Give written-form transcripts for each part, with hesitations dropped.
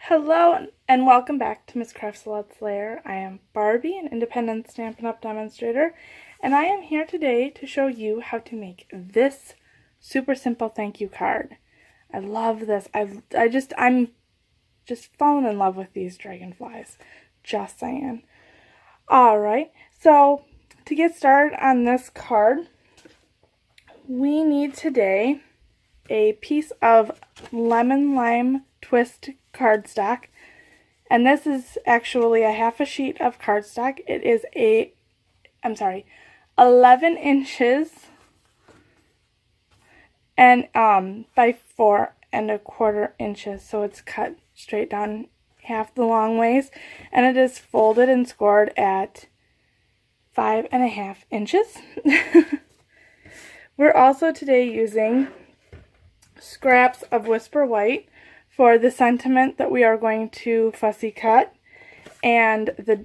Hello and welcome back to Miss Craft's Let's Layer. I am Barbie, an independent Stampin' Up! Demonstrator, and I am here today to show you how to make this super simple thank you card. I love this. I'm just falling in love with these dragonflies. Just saying. Alright, so to get started on this card, we need today a piece of lemon lime twist cardstock, and this is actually a half a sheet of cardstock. It is 11 inches and by 4¼ inches, so it's cut straight down half the long ways, and it is folded and scored at 5½ inches. We're also today using scraps of Whisper White for the sentiment that we are going to fussy cut, and the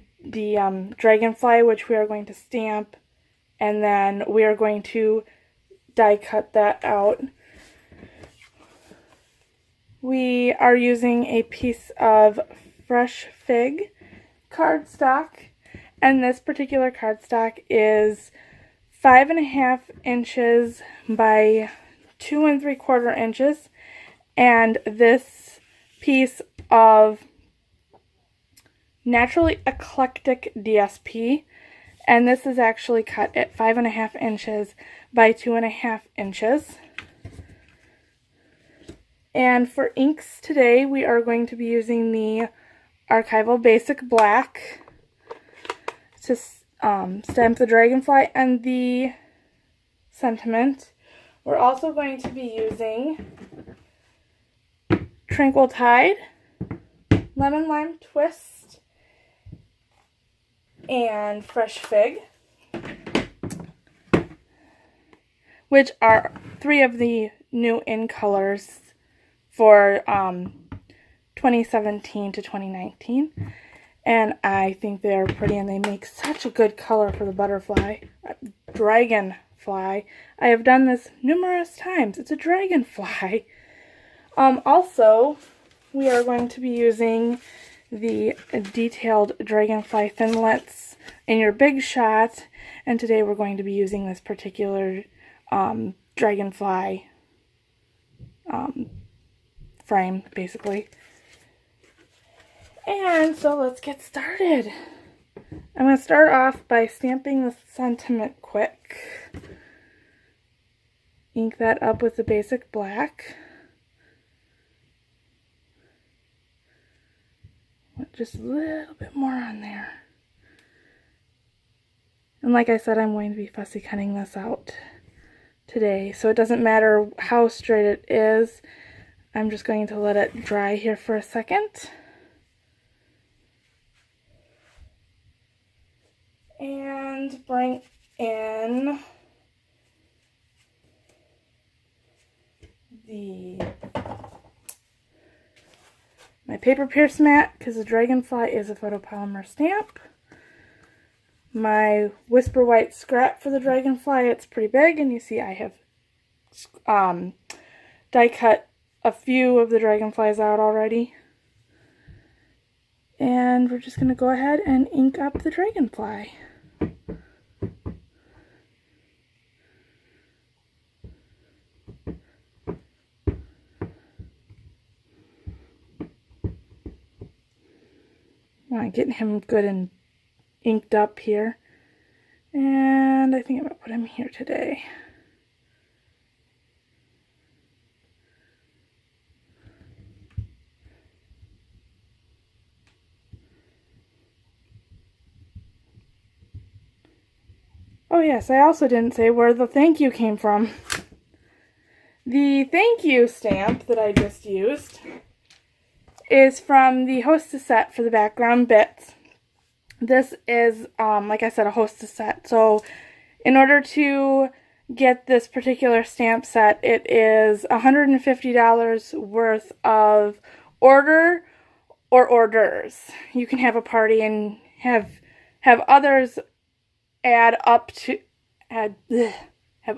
dragonfly, which we are going to stamp, and then we are going to die cut that out. We are using a piece of fresh fig cardstock, and this particular cardstock is 5½ inches by 2¾ inches, and this piece of naturally eclectic DSP, and this is actually cut at 5½ inches by 2½ inches. And for inks today, we are going to be using the Archival Basic Black to stamp the dragonfly and the sentiment. We're also going to be using Tranquil Tide, Lemon Lime Twist, and Fresh Fig, which are 3 of the new in colors for 2017 to 2019. And I think they're pretty, and they make such a good color for the butterfly. Dragonfly. I have done this numerous times. It's a dragonfly. Also, we are going to be using the detailed Dragonfly Thinlits in your big shot, and today we're going to be using this particular dragonfly frame, basically. And so let's get started. I'm going to start off by stamping the sentiment quick. Ink that up with the basic black. Just a little bit more on there. And like I said, I'm going to be fussy cutting this out today, so it doesn't matter how straight it is. I'm just going to let it dry here for a second. And bring in my paper pierce mat, because the dragonfly is a photopolymer stamp. My Whisper White scrap for the dragonfly, it's pretty big, and you see I have die cut a few of the dragonflies out already. And we're just going to go ahead and ink up the dragonfly. Getting him good and inked up here, and I think I'm going to put him here today. Oh yes, I also didn't say where the thank you came from. The thank you stamp that I just used is from the Hostess set for the background bits. This is, like I said, a Hostess set. So in order to get this particular stamp set, it is $150 worth of order or orders. You can have a party and have others have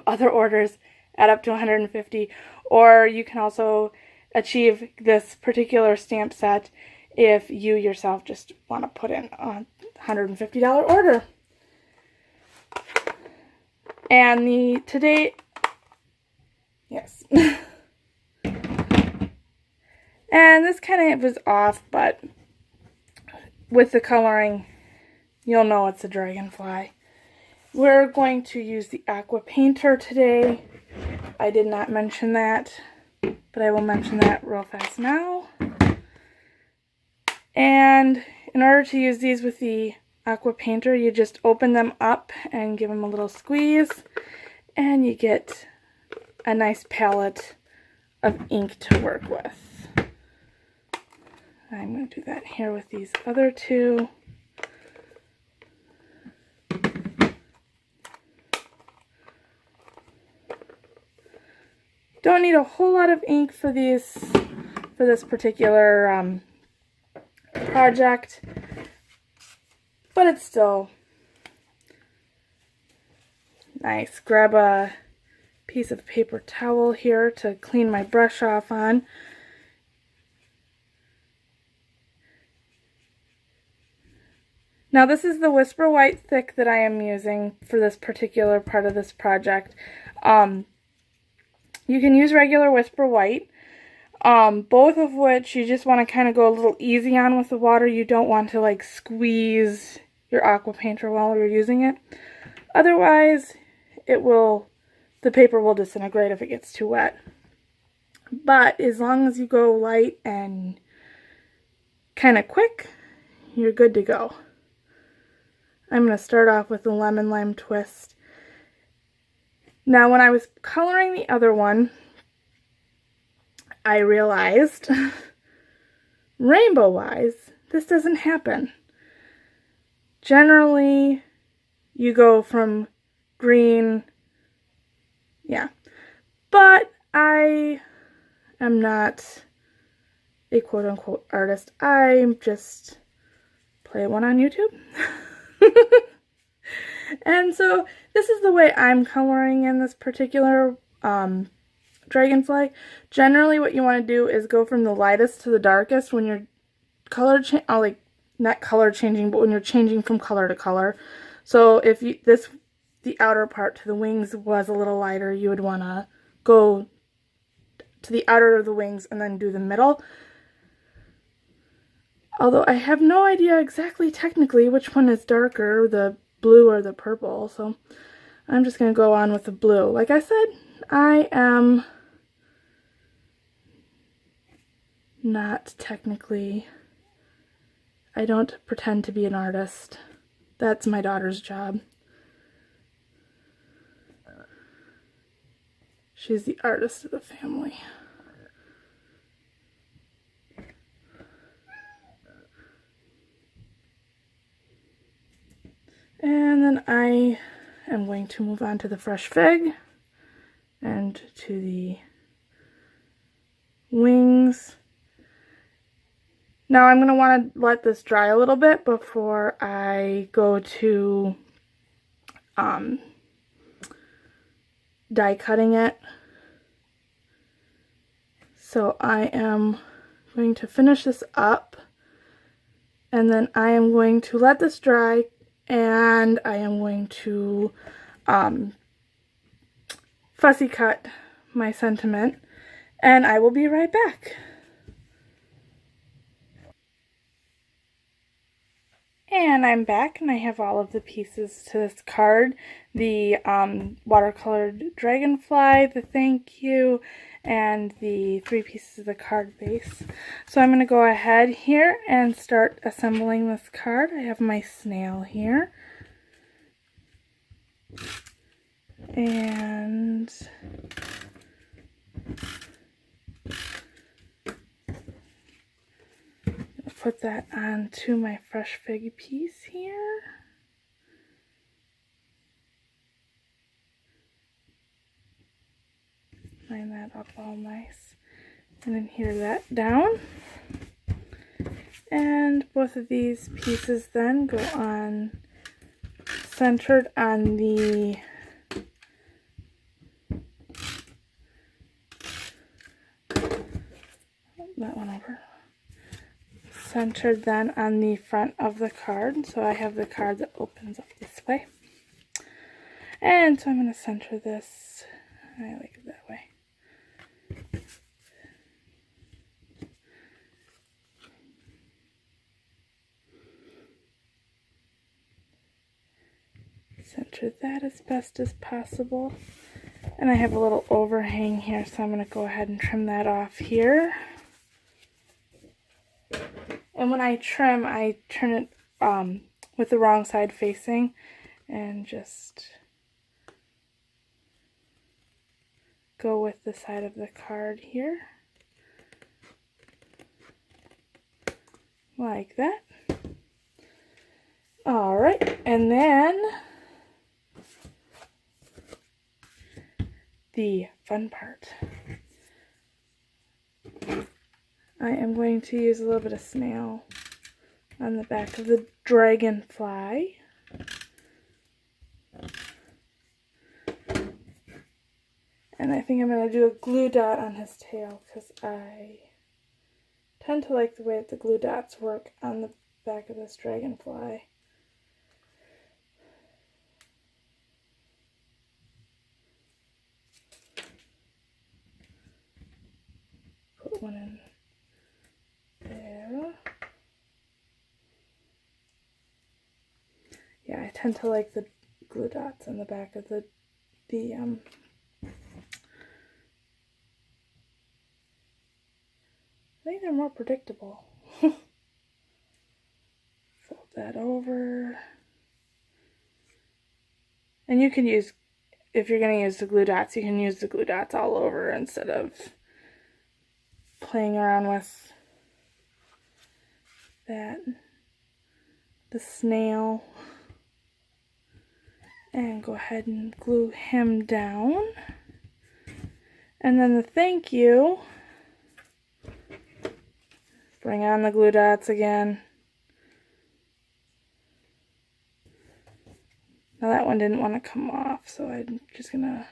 other orders add up to $150, or you can also achieve this particular stamp set if you yourself just want to put in a $150 order. And yes. And this kind of was off, but with the coloring, you'll know it's a Dragonfly. We're going to use the aqua painter today. I did not mention that, but I will mention that real fast now. And in order to use these with the aqua painter, you just open them up and give them a little squeeze, and you get a nice palette of ink to work with. I'm going to do that here with these other two. Don't need a whole lot of ink for this particular project, but it's still nice. Grab a piece of paper towel here to clean my brush off on. Now this is the Whisper White Thick that I am using for this particular part of this project. You can use regular Whisper White, both of which you just want to kind of go a little easy on with the water. You don't want to like squeeze your aqua painter while you're using it. Otherwise, the paper will disintegrate if it gets too wet. But as long as you go light and kind of quick, you're good to go. I'm going to start off with the Lemon Lime Twist. Now, when I was coloring the other one, I realized, rainbow-wise, this doesn't happen. Generally, you go from green, yeah. But I am not a quote-unquote artist. I just play one on YouTube. And so this is the way I'm coloring in this particular Dragonfly. Generally what you want to do is go from the lightest to the darkest when you're not color changing, but when you're changing from color to color. So if the outer part to the wings was a little lighter, you would want to go to the outer of the wings and then do the middle. Although I have no idea exactly technically which one is darker, the blue or the purple, so I'm just going to go on with the blue. Like I said, I am not technically, I don't pretend to be an artist. That's my daughter's job. She's the artist of the family. And then I am going to move on to the Fresh Fig and to the wings. Now I'm going to want to let this dry a little bit before I go to die cutting it. So I am going to finish this up, and then I am going to let this dry, and I am going to fussy cut my sentiment, and I will be right back. And I'm back, and I have all of the pieces to this card. The watercolored Dragonfly, the thank you, and the 3 pieces of the card base. So I'm going to go ahead here and start assembling this card. I have my snail here. And put that onto my Fresh Fig piece here. Line that up all nice. And then adhere that down. And both of these pieces then go on centered on the that one over. Centered then on the front of the card. So I have the card that opens up this way. And so I'm going to center this. I like it that way. Center that as best as possible. And I have a little overhang here, so I'm going to go ahead and trim that off here. And when I trim, I turn it with the wrong side facing and just go with the side of the card here. Like that. Alright, and then the fun part. I am going to use a little bit of snail on the back of the Dragonfly. And I think I'm going to do a glue dot on his tail because I tend to like the way that the glue dots work on the back of this Dragonfly. Put one in there. Yeah, I tend to like the glue dots on the back of the I think they're more predictable. Fold that over. And you can use, if you're going to use the glue dots, you can use the glue dots all over instead of playing around with that. The snail. And go ahead and glue him down. And then the thank you. Bring on the glue dots again. Now that one didn't want to come off, so I'm just gonna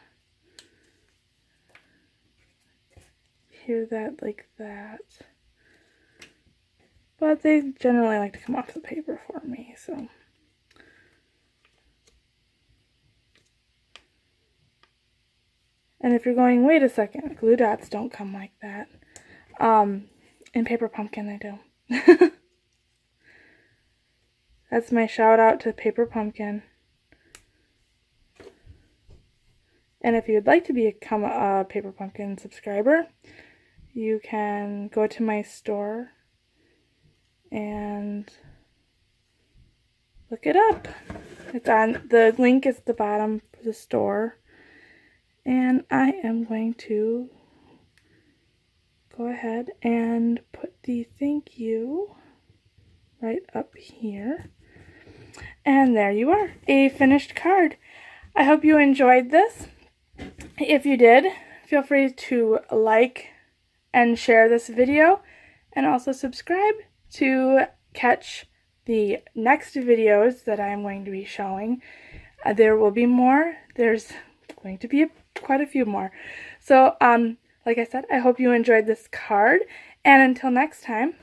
adhere that like that. But they generally like to come off the paper for me, so. And if you're going, wait a second, glue dots don't come like that. In Paper Pumpkin, they do. That's my shout out to Paper Pumpkin. And if you would like to become a Paper Pumpkin subscriber, you can go to my store and look it up. It's on, the link is at the bottom of the store. And I am going to go ahead and put the thank you right up here. And there you are, a finished card. I hope you enjoyed this. If you did, feel free to like and share this video, and also subscribe to catch the next videos that I am going to be showing. There will be more. There's going to be quite a few more. So, like I said, I hope you enjoyed this card, and until next time,